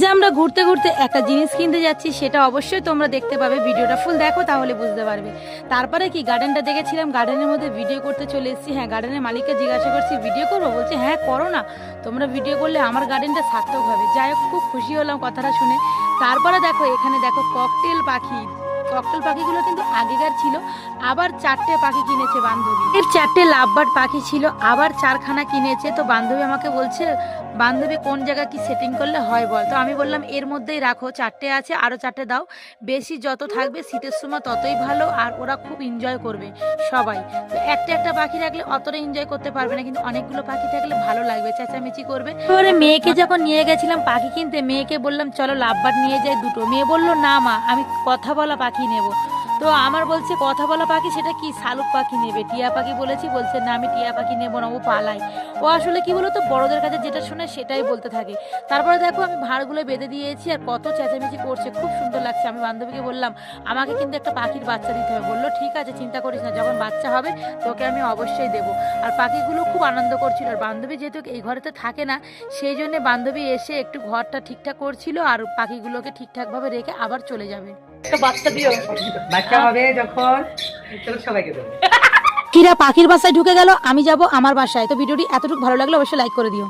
যে আমরা ঘুরতে ঘুরতে একটা জিনিস কিনতে যাচ্ছি সেটা অবশ্যই তোমরা দেখতে পাবে, ভিডিওটা ফুল দেখো তাহলে বুঝতে পারবে। তারপরে কি গার্ডেনটা দেখেছিলাম, গার্ডেনের মধ্যে ভিডিও করতে চলে এসেছি। হ্যাঁ, গার্ডেনের মালিককে জিজ্ঞাসা করছি ভিডিও করবো, বলছে হ্যাঁ করো না, তোমরা ভিডিও করলে আমার গার্ডেনটা সার্থক হবে। যাই হোক, খুব খুশি হলাম কথাটা শুনে। তারপরে দেখো এখানে দেখো ককটেল পাখি, ককটেল পাখিগুলো কিন্তু আগেকার ছিল, আবার 4টে পাখি কিনেছে বান্ধবী। এর 4টে লাভবার্ড পাখি ছিল, আবার 4খানা কিনেছে। তো বান্ধবী আমাকে বলছে বান্ধবী কোন জায়গা কি সেটিং করলে হয় বল। তো আমি বললাম এর মধ্যেই রাখো, 4টে আছে আরও 4টে দাও, বেশি যত থাকবে শীতের সময় ততই ভালো, আর ওরা খুব এনজয় করবে সবাই। তো একটা একটা পাখি রাখলে অতটা এনজয় করতে পারবে না, কিন্তু অনেকগুলো পাখি থাকলে ভালো লাগবে, চেঁচামেচি করবে। এবারে মেয়েকে যখন নিয়ে গেছিলাম পাখি কিনতে, মেয়েকে বললাম চলো লাভবার্ড নিয়ে যাই দুটো। মেয়ে বললো না মা, আমি কথা বলা পাখি নেব। তো আমার বলছে কথা বলা পাখি সেটা কি, শালুক পাখি নেবে। টিয়া পাখি বলেছি, বলছে না আমি টিয়া পাখি নেবো না, ও পালায়। ও আসলে কি বলতো, বড়দের কাছে যেটা শোনে সেটাই বলতে থাকে। তারপরে দেখো আমি ভাড়গুলো বেঁধে দিয়েছি, আর কত চেঁচামেচি করছে, খুব সুন্দর লাগছে। আমি বান্ধবীকে বললাম আমাকে কিন্তু একটা পাখির বাচ্চা দিতে হবে। বললো ঠিক আছে, চিন্তা করিস না, যখন বাচ্চা হবে তোকে আমি অবশ্যই দেবো। আর পাখিগুলো খুব আনন্দ করছিল। আর বান্ধবী যেহেতু এই ঘরেতে থাকে না, সেই জন্য বান্ধবী এসে একটু ঘরটা ঠিকঠাক করছিল, আর পাখিগুলোকে ঠিকঠাকভাবে রেখে আবার চলে যাবে। বাচ্চা দিও, বাচ্চা হবে যখন সবাইকে দেবো। কিরা পাখির বাসায় ঢুকে গেল, আমি যাব আমার বাসায়। তো ভিডিওটি এতটুকু ভালো লাগলে অবশ্যই লাইক করে দিও।